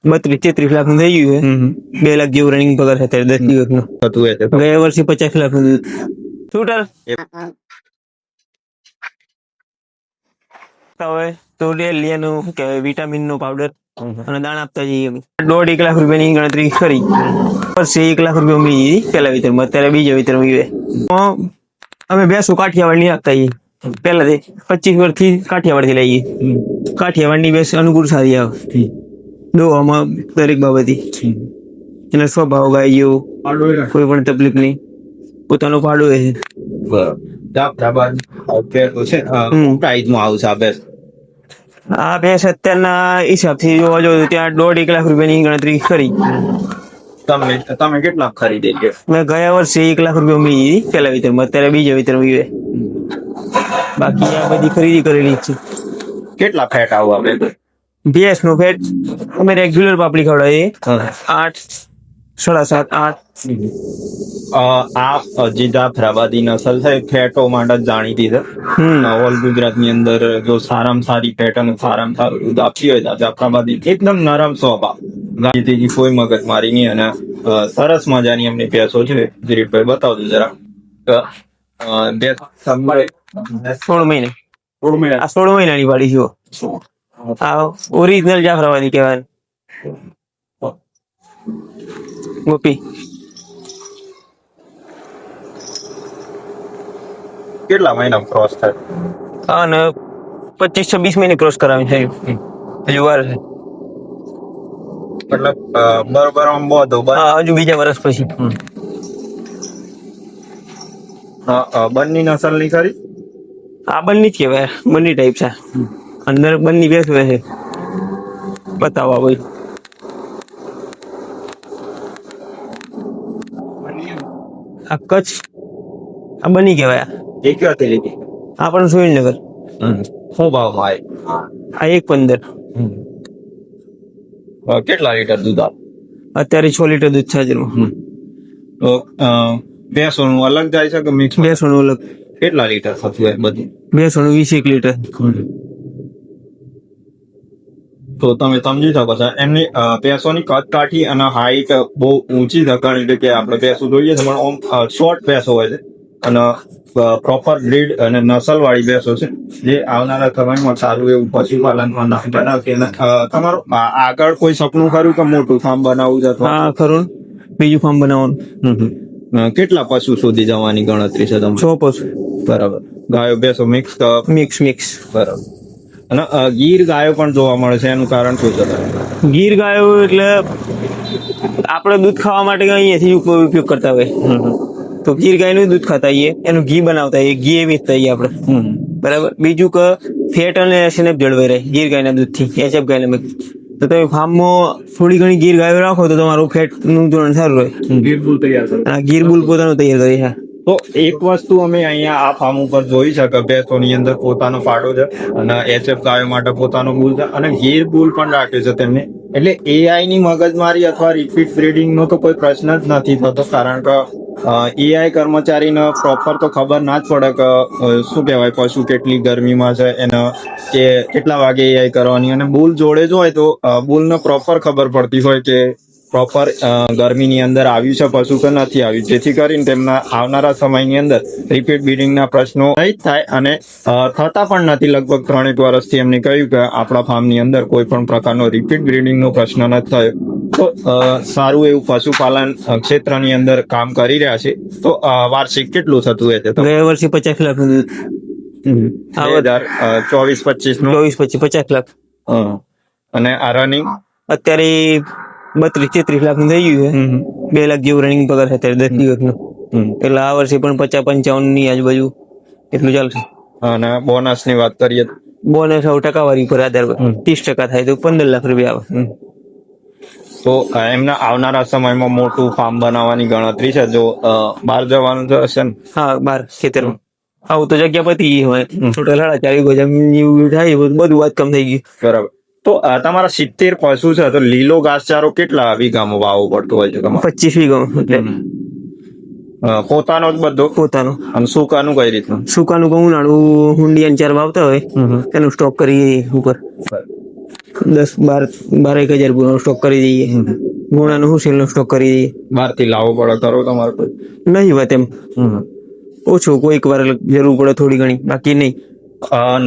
32-33 લાખ નું થઈ ગયું છે. 2 લાખ જેવું રનિંગ પગાર છે અત્યારે 10 દિવસનો. ગયા વર્ષે 50 લાખ નું ટોટલ. હવે તો ડેલિયાનું શું કહેવાય વિટામિન નો પાવડર અને દાણા આપતા જઈએ. 1.5 લાખ રૂપિયાની ગણતરી કરી. વર્ષે 1 લાખ રૂપિયા મળી જઈ પેલા વિતરમાં, અત્યારે બીજા વિતરમાં અમે ભેંસો કાઠિયાવાડ ની આપતા જઈએ. પેલા 25 વર્ષથી કાઠિયાવાડ થી લઈએ. કાઠિયાવાડ ની ભેંસ અનુકૂળ સારી આવે દોવામાં દરેક બાબતે. એનો સ્વભાવ ગાય જેવો, કોઈ પણ તકલીફ નહીં, પોતાનો પાડો છે. આ ભેંસ અત્યારના હિસાબથી જોવા જોઈએ ત્યાં 1.5 લાખ રૂપિયાની ગણતરી કરી. તમે કેટલા ખરીદે? મેં ગયા વર્ષે 1 લાખ રૂપિયા મળી જઈ પેલા વિતરમાં, અત્યારે બીજા વિતરમાં. બાકી આ બધી ખરીદી કરેલી છે. કેટલા ફેટ આવું આપણે? ભેંસ નો ફેટ અમે રેગ્યુલર પાપડી ખવડાવીએ 8, 7.5, 8. આ જે જાફરાબાદી નસલ છે ફેટો માટે જાણીતી છે. ઓલ ગુજરાત ની અંદર જો સારામાં સારી ફેટ અને સારામાં સારું દૂધ આપતી હોય તો જાફરાબાદી એકદમ નરમ સ્વભાવ, ગાયથી કોઈ મગજ મારી નહીં અને સરસ મજાની એમની ભેંસો છે. દિલીપભાઈ બતાવજો જરા. 16 મહિના. આ 16 મહિનાની વાળી છે. આ ઓરિજિનલ જાફરાબાદી કહેવાય. ગોપી કેટલા મહિના ક્રોસ થાય? અને 25-26 મહિને ક્રોસ કરાવી છે. હજુ વાર છે. મતલબ બરોબર આમ બોધો હજુ બીજા વર્ષ પછી. બંની નસલ ની ખરી? આ બંની જ કહેવાય. બંની ટાઈપ છે. અંદર બંની ભેંસ હોય છે. બતાવો ભાઈ. આ કચ્છ આ બની કહેવાય. એ ક્યાંથી લીધી? આ પણ સુરેન્દ્રનગર. શું ભાવમાં આવે? આ 1.15. કેટલા લીટર દૂધ આપે? અત્યારે 6 લીટર દૂધ છે હાજરમાં. તો ભેંસોનું અલગ જાય છે કે મિક્સ? ભેંસોનું અલગ. કેટલા લીટર થતું હોય બધું? ભેંસોનું 21 લીટર. તો તમે સમજી શકો છો એમની ભેંસોની કદ કાઠી અને હાઈટ બહુ ઊંચી છે. કારણ કે આપણે ભેંસો જોઈએ છે પણ શોર્ટ ભેંસો હોય છે અને પ્રોપર બ્રીડ અને નસલ વાળી ભેંસો છે જે આવનારા સમયમાં સારું એવું પશુપાલનમાં નામ બનાવશે. તમારું આગળ કોઈ સપનું ખરું કે મોટું ફાર્મ બનાવવું છે? હા ખરું. બીજું ફાર્મ બનાવવાનું. કેટલા પશુ સુધી જવાની ગણતરી છે તમે? 6 પશુ. બરાબર. ગાયો ભેંસો મિક્સ? મિક્સ. બરાબર. અને ગીર ગાયો પણ જોવા મળે છે, એનું કારણ શું છે? ગીર ગાયો એટલે આપણે દૂધ ખાવા માટે અહીંયાથી ઉપયોગ કરતા હોય તો ગીર ગાયનું દૂધ ખાતા હોઈએ, એનું ઘી બનાવતા હોઈએ, ઘી વેચતા હોઈએ આપણે. બરાબર. બીજું કે ફેટ અને એસએનએફ જળવાઈ રહે ગીર ગાયના દૂધથી. એચએફ ગાયના તો તમે ફાર્મમાં થોડી ઘણી ગીર ગાયો રાખો તો તમારું ફેટ નું ધોરણ સારું રહે. ગીર બુલ તૈયાર કરે. ગીર બુલ પોતાનું તૈયાર કરે છે. તો એક વસ્તુ અમે અહીંયા આ ફાર્મ ઉપર જોઈ શકે, ભેંસોની અંદર પોતાનો પાડો છે અને એચએફ ગાયો માટે પોતાનો બુલ છે અને ગીર બુલ પણ રાખ્યો છે તેમને. એટલે એઆઈ ની મગજમારી અથવા રિપીટ બ્રીડિંગ નો તો કોઈ પ્રશ્ન જ નથી થતો. કારણ કે એઆઈ કર્મચારીને પ્રોપર તો ખબર ના જ પડે કે શું કહેવાય પશુ કેટલી ગરમીમાં છે એને કે કેટલા વાગે એઆઈ કરવાની. અને બુલ જોડે જ હોય તો બુલને પ્રોપર ખબર પડતી હોય કે પ્રોપર ગરમીની અંદર આવ્યું છે પશુ કે નથી આવ્યું, જેથી કરીને તેમના આવનારા સમયની અંદર રિપીટ બ્રીડિંગના પ્રશ્નો નહીં થાય અને થતા પણ નથી. લગભગ 3 વર્ષથી એમને કહ્યું કે આપણા ફાર્મની અંદર કોઈ પણ પ્રકારનો રિપીટ બ્રીડિંગનો પ્રશ્ન નથી થયો. તો સારું એવું પશુપાલન ક્ષેત્રની અંદર કામ કરી રહ્યા છે. તો વાર્ષિક કેટલું થતું હોય છે? ગયા વર્ષે 50 લાખ નું 2024-25 નું 50 લાખ. અને આ રનિંગ અત્યારે 32-33 લાખ નું થઈ ગયું છે. 2 લાખ જેવું રનિંગ પગાર છે અત્યારે 10 દિવસનો. એટલે આ વર્ષે પણ 50-55 ની આજુબાજુ એટલું ચાલશે. અને બોનસ ની વાત કરીએ બોનસ ટકાવારી પર આધાર 30% થાય તો 15 લાખ રૂપિયા આવે. તો એમના આવનારા સમયમાં મોટું ફાર્મ બનાવવાની ગણતરી છે. જો બહાર જવાનું હશે ને? હા, બહાર ખેતરમાં. આવું તો જગ્યા પતી હોય ટોટલ 4.5 વીઘા જમીન થાય બધું વાત કમ થઈ ગયું. બરાબર. તો તમારા 70 પશુ છે તો લીલો ઘાસચારો કેટલા વીઘામાં વાવવો પડતો હોય છે તમારે? 25 વીઘામાં. પોતાનો જ બધો? પોતાનો. અને સૂકાનું કઈ રીતનું? સૂકાનું ઘઉં નાડું હુંડિયાન 4 વાવતા હોય એનું સ્ટોક કરી ઉપર. 10-12 હજાર ગુણો સ્ટોક કરી દઈએ. ગુણાનું હું સેલ નો સ્ટોક કરી દઈએ. બહારથી લાવવો પડે કરો તમારે કોઈ? નહીં વાત એમ ઓછું કોઈક વાર જરૂર પડે થોડી ઘણી, બાકી નહીં.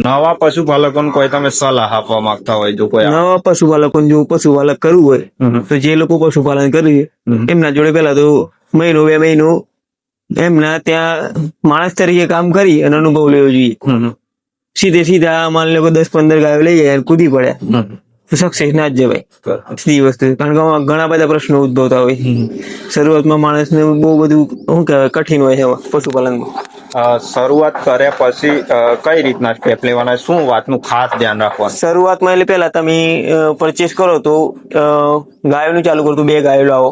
નવા પશુપાલકોને કોઈ તમે સલાહ આપવા માંગતા હોય જો કોઈ નવા પશુપાલકોને જો પશુપાલક કરવું હોય તો જે લોકો પશુપાલન કરીએ એમના જોડે પેલા તો મહિનો 2 મહિનો એમના ત્યાં માણસ તરીકે કામ કરી અને અનુભવ લેવો જોઈએ. સીધા માની લો કે 10-15 ગાયો લઈ જાય અને કૂદી પડ્યા તો સક્સેસ ના જ જવાય. સીધી વસ્તુ, કારણ કે આમાં ઘણા બધા પ્રશ્નો ઉદ્ભવતા હોય. શરૂઆતમાં માણસને બહુ બધું શું કહેવાય કઠિન હોય છે પશુપાલનમાં. શરૂઆત કર્યા પછી કઈ રીતના સ્ટેપ લેવાના, શું વાતનું ખાસ ધ્યાન રાખવાનું? શરૂઆતમાં એટલે પેલા તમે પરચેસ કરો તો ગાયોનું ચાલુ કરો તો 2 ગાયો લાવો,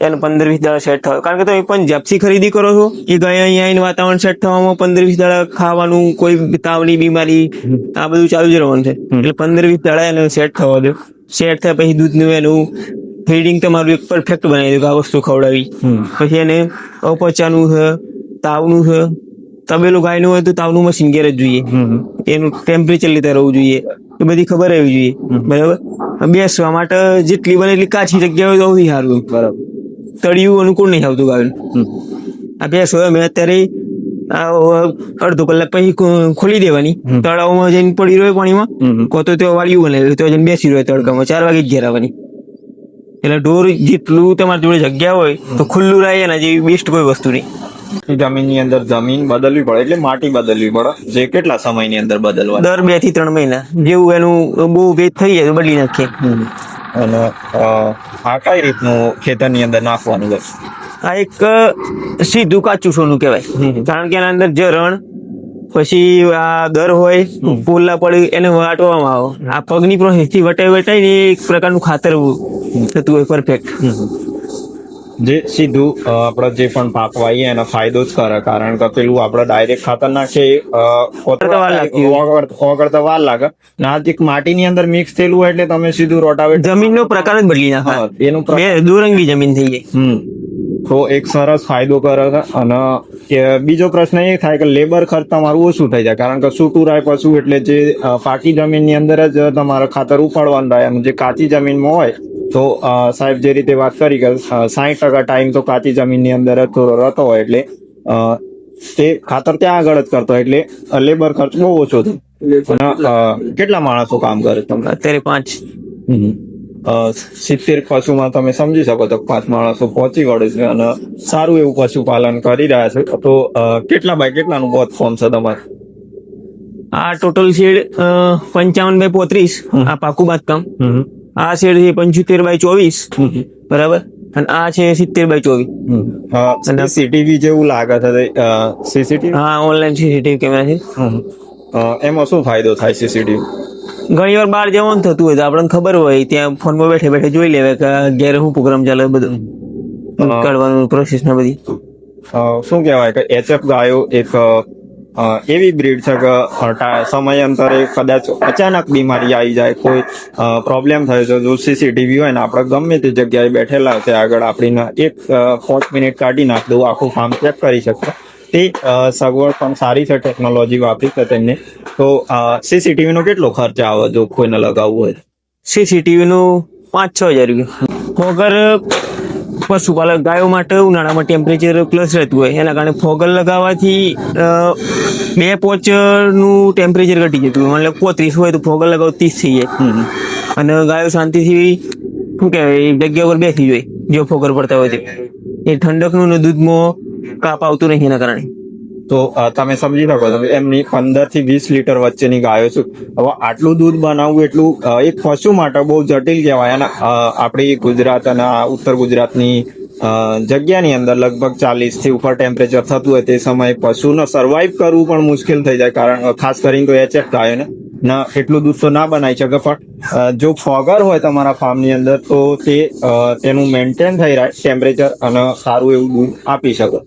એને 15-20 દાડા સેટ થાય. કારણ કે તમે પંજાબથી ખરીદી કરો છો, એ ગાય અહીંયા આવીને વાતાવરણ સેટ થવામાં 15-20 દાડા ખાવાનું, કોઈ તાવની બીમારી આ બધું ચાલુ જ રહેવાનું છે. એટલે 15-20 દાડા એને સેટ થવા દો. સેટ થયા પછી દૂધનું એનું ફીડિંગ તમારું એક પરફેક્ટ બનાવી દો કે આ વસ્તુ ખવડાવી. પછી એને અપચાનું છે, તાવનું છે. તબેલું ગાયનું હોય તો તાવનું મશીન ઘેર જ જોઈએ, એનું ટેમ્પરેચર લીધે રહેવું જોઈએ, એ બધી ખબર રહેવી જોઈએ. બરાબર. બેસવા માટે જેટલી બને એટલી કાચી જગ્યા હોય તો સૌથી સારું. બરાબર. તળિયું અનુકૂળ નહીં આવતું ગાયનું. આ બેસો અમે અત્યારે અડધો કલાક પછી ખોલી દેવાની, તળાવમાં જઈને પડી રહ્યો પાણીમાં, કો તો વાળિયું બનાવ્યું તો જઈને બેસી રહ્યો તડકામાં, 4 વાગે જ ઘેર આવવાની. એટલે ઢોર જેટલું તમારી જોડે જગ્યા હોય તો ખુલ્લું રહે, એના જેવી બેસ્ટ કોઈ વસ્તુ નહીં. જમીનની અંદર જમીન બદલવી પડે એટલે માટી બદલવી પડે, જે કેટલા સમયની અંદર બદલવા? દર 2 થી 3 મહિના. જેવું એનું બહુ ભેજ થઈ જાય તો બદલી નાખીએ. અને આ કઈ રીતનું ખેતરની અંદર નાખવાનું છે? આ એક સીધું કાચું સોનું કહેવાય, કારણ કે એના અંદર જરણ પછી આ દર હોય, પોલા પડે એને વાટવામાં આવે. આ પગની પ્રોસેસ થી વટાઈ ને એક પ્રકારનું ખાતર થતું હોય પરફેક્ટ. જે સીધું આપણે જે પણ પાક વાવીએ એનો ફાયદો જ કરે, કારણ કે પેલું આપણે ડાયરેક્ટ ખાતર નાખીએ કરતા વાર લાગે. ના એક માટીની અંદર મિક્સ થયેલું હોય એટલે તમે સીધું રોટાવેટર જમીનનો પ્રકાર જ બદલી નાખે, એનું દોરંગી જમીન થઈ જાય. તો એક સરસ ફાયદો કરે છે. અને બીજો પ્રશ્ન એ થાય કે લેબર ખર્ચ તમારું ઓછું થઈ જાય, કારણ કે સૂકું રાય પશુ એટલે જે પાકી જમીનની અંદર જ તમારે ખાતર ઉપાડવાનું થાય. અને જે કાચી જમીનમાં હોય તો સાહેબ જે રીતે વાત કરી કે 60% ટાઈમ તો કાચી જમીનની અંદર જ રહેતો હોય, એટલે તે ખાતર ત્યાં આગળ જ કરતો હોય, એટલે લેબર ખર્ચ બહુ ઓછો થાય. કેટલા માણસો કામ કરે તમે અત્યારે? 5. 70 પશુમાં તમે સમજી શકો તો 5 માણસો પહોંચી વળે છે અને સારું એવું પશુપાલન કરી રહ્યા છે. તો કેટલા બાય કેટલાનું બોધ ફોર્મ છે તમારે? આ ટોટલ શેડ 55x35, આ પાકું બાંધકામ. આ શેડ છે 75x24, બરાબર. અને આ છે 70x24. સીસીટીવી જેવું લાગે છે. સીસીટીવી? હા, ઓનલાઈન સીસીટીવી કેમેરા છે. એમાં શું ફાયદો થાય સીસીટીવી? ઘણી વાર બહાર જવાનું થતું હોય તો આપણને ખબર હોય, ત્યાં ફોનમાં બેઠે બેઠે જોઈ લેવાય કે ઘેર શું પ્રોગ્રામ ચાલે, બધું કાઢવાનું પ્રોસેસ ને બધી. શું કહેવાય કે એચએફ ગાયો એક એવી બ્રીડ છે કે સમયાંતરે કદાચ અચાનક બીમારી આવી જાય, કોઈ પ્રોબ્લેમ થયો છે, જો સીસીટીવી હોય ને આપણે ગમે તે જગ્યાએ બેઠેલા ત્યાં આગળ આપણી 5 મિનિટ કાઢી નાખ દઉં, આખું ફાર્મ ચેક કરી શકતા. તે સગવડ પણ સારી છે, ટેકનોલોજી વાપરી છે તેમને. તો સીસીટીવી નો કેટલો ખર્ચ આવે જો કોઈને લગાવવું હોય? સીસીટીવી નું 5-6 હજાર રૂપિયા. ફોગર પશુપાલક ગાયો માટે ઉનાળામાં ટેમ્પરેચર પ્લસ રહેતું હોય, એના કારણે ફોગર લગાવવાથી 2 પોચ નું ટેમ્પરેચર ઘટી જતું હોય. મતલબ 35 હોય તો ફોગર લગાવો 30 થઈ જાય, અને ગાયો શાંતિથી શું કહેવાય જગ્યા પર બેસી જોઈએ જો ફોગર પડતા હોય તે. એ ઠંડકનું ને દૂધમાં કાપ આવતું નહીં એના કારણે. તો તમે સમજી શકો છો એમની 15 થી 20 લીટર વચ્ચેની ગાયો છે. હવે આટલું દૂધ બનાવવું એટલું એક પશુ માટે બહુ જટિલ કહેવાય. અને આપણી ગુજરાત અને ઉત્તર ગુજરાતની જગ્યાની અંદર લગભગ 40 થી ઉપર ટેમ્પરેચર થતું હોય તે સમયે પશુને સર્વાઈવ કરવું પણ મુશ્કેલ થઈ જાય, કારણ ખાસ કરીને તો એચએફ ગાયોને ના એટલું દૂધ તો ના બનાવી શકે. પણ જો ફોગર હોય તમારા ફાર્મની અંદર તો તે તેનું મેન્ટેન થઈ રહે ટેમ્પરેચર અને સારું એવું દૂધ આપી શકે.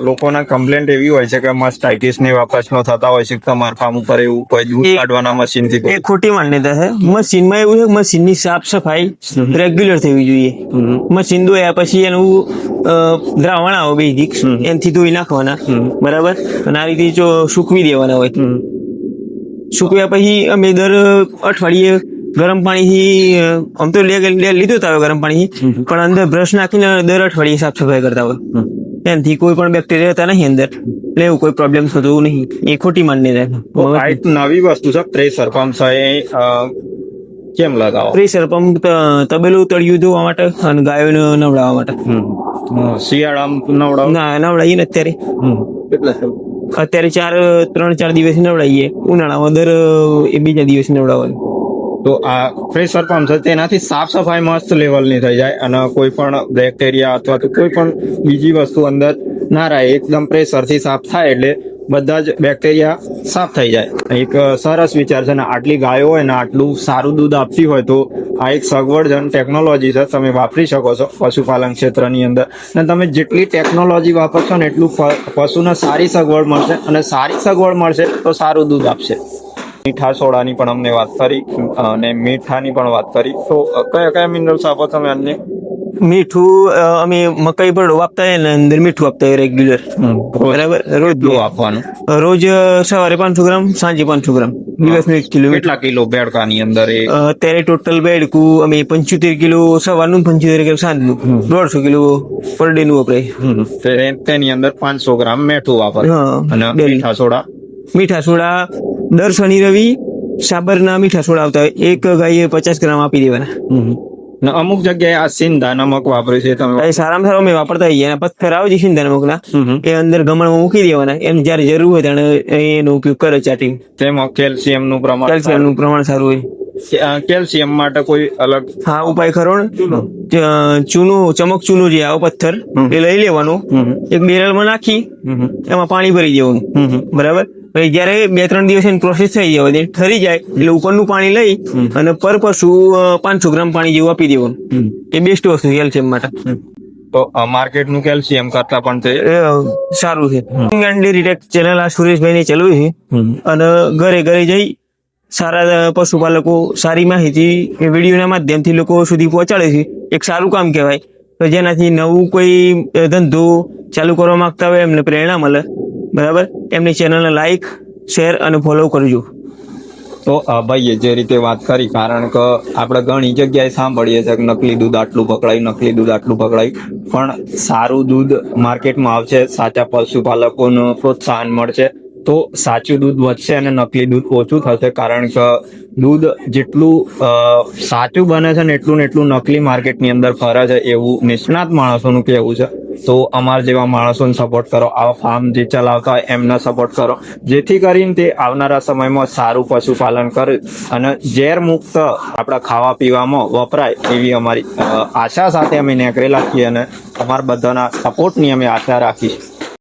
લોકોના કમ્પ્લેન્ટ એવી હોય છે કે મસ્ટાઇટિસ ને એવા પ્રશ્નો થતા હોય છે કે તમારા ફાર્મ ઉપર એવું કોઈ દૂધ કાઢવાના મશીનથી? એ ખોટી માન્યતા છે. મશીનમાં એવું છે, મશીનની સાફ સફાઈ રેગ્યુલર થવી જોઈએ. મશીન ધોયા પછી એનું દ્રાવણ આવે બેઝિક, એનાથી ધોઈ નાખવાના, બરાબર. અને આ રીતે જો સૂકવી દેવાના હોય. સૂકવ્યા પછી અમે દર અઠવાડિયે ગરમ પાણીથી આમ તો લીધું તો ગરમ પાણીથી, પણ અંદર બ્રશ નાખીને દર અઠવાડિયે સાફ સફાઈ કરતા હોય. એનાથી કોઈ પણ બેક્ટેરિયા રહેતા નહીં અંદર, એટલે એવું કોઈ પ્રોબ્લેમ થતો નહીં. એ ખોટી માનની રહે. તો આ એક નવી વસ્તુ છે પ્રેશર પંપ છે, એ કેમ લગાવો? પ્રેશર પંપ તબેલું તળિયું ધોવા માટે અને ગાયોને નવડાવવા માટે. શિયાળામાં નવડાવો? ના, નવડાવીએ ને અત્યારે. અત્યારે 3-4 દિવસ નવડાવીએ. ઉનાળામાં બીજા દિવસ નવડાવવાનું. તો આ પ્રેશર પંપ છે તેનાથી સાફ સફાઈ મસ્ત લેવલની થઈ જાય અને કોઈ પણ બેક્ટેરિયા અથવા તો કોઈ પણ બીજી વસ્તુ અંદર ના રહે. એકદમ પ્રેશરથી સાફ થાય એટલે બધા જ બેક્ટેરિયા સાફ થઈ જાય. એક સરસ વિચાર છે ને, આટલી ગાયો હોય ને આટલું સારું દૂધ આપતી હોય તો આ એક સગવડજનક ટેકનોલોજી છે, તમે વાપરી શકો છો પશુપાલન ક્ષેત્રની અંદર. અને તમે જેટલી ટેકનોલોજી વાપરશો ને એટલું પશુને સારી સગવડ મળશે, અને સારી સગવડ મળશે તો સારું દૂધ આપશે. મીઠા સોડાની પણ અમને વાત કરી અને મીઠાની પણ વાત કરી, તો કયા કયા મિનરલ્સ આપો તમે અન્ય? મીઠું અમે મકાઈ પર વાપતા હોય ને અંદર મીઠું આપતા હોય રેગ્યુલર. બરાબર. રોજ આપવાનું? રોજ સવારે 500 ગ્રામ, સાંજે 500 ગ્રામ, દિવસનું 1 કિલો. કેટલા કિલો બેડકાની અંદર? અત્યારે ટોટલ બેડકું અમે 75 કિલો સવારનું, 75 કિલો સાંજનું, 150 કિલો પર ડે નું વપરાય. તેની અંદર 500 ગ્રામ મીઠું વાપર. અને મીઠા સોડા? મીઠા સોડા દર શનિ રવિ સાબરના મીઠા સોડા આવતા હોય, એક ગાયે 50 ગ્રામ આપી દેવાના. અમુક જગ્યાએ આ સિંધા નમક વાપરે છે તમે? સારામાં સારો અમે વાપરતા હોઈએ. પથ્થર આવે છે સિંધા નમક ના, એ અંદર ગમણમાં મૂકી દેવાના. એમ જયારે જરૂર હોય ત્યારે એનો ઉપયોગ કરે ચાટિંગ. તેમાં કેલ્શિયમ નું પ્રમાણ સારું હોય. કેલ્શિયમ માટે કોઈ અલગ ઉપાય ખરો ને? ચૂનું, ચમક ચૂનું જે આવે પથ્થર, એ લઈ લેવાનું, એક બેરલમાં નાખી એમાં પાણી ભરી દેવાનું. બરાબર. પછી જયારે 2-3 દિવસ એની પ્રોસેસ થઈ જાય, ઠરી જાય એટલે ઉપરનું પાણી લઈ અને પર પશુ 500 ગ્રામ પાણી જેવું આપી દેવાનું. એ બેસ્ટ વસ્તુ કેલ્શિયમ માટે. તો માર્કેટ નું કેલ્શિયમ કરતા પણ તે સારું છે. ડિટેક ચેનલ આ સુરેશભાઈ ને ચલાવ્યું છે, અને ઘરે ઘરે જઈ સારા પશુપાલકો સારી માહિતી વિડીયોના માધ્યમથી લોકો સુધી પહોંચાડે છે. એક સારું કામ કહેવાય. તો જેનાથી નવું કોઈ ધંધો ચાલુ કરવા માંગતા હોય એમને પ્રેરણા મળે. બરાબર. એમની ચેનલને લાઈક, શેર અને ફોલો કરજો. તો ભાઈએ જે રીતે વાત કરી, કારણ કે આપણે ઘણી જગ્યાએ સાંભળીએ છીએ કે નકલી દૂધ આટલું પકડાયું, નકલી દૂધ આટલું પકડાયું, પણ સારું દૂધ માર્કેટમાં આવશે, સાચા પશુપાલકોનું પ્રોત્સાહન મળશે તો સાચું દૂધ વધશે અને નકલી દૂધ ઓછું થશે. કારણ કે દૂધ જેટલું સાચું બને છે ને એટલું નકલી માર્કેટની અંદર ફરે છે, એવું નિષ્ણાત માણસોનું કહેવું છે. તો અમારા જેવા માણસોને સપોર્ટ કરો, આવા ફાર્મ જે ચલાવતા હોય એમને સપોર્ટ કરો, જેથી કરીને તે આવનારા સમયમાં સારું પશુપાલન કરે અને ઝેર મુક્ત આપણા ખાવા પીવામાં વપરાય એવી અમારી આશા સાથે અમે નીકળેલા છીએ, અને અમારા બધાના સપોર્ટની અમે આશા રાખીશું.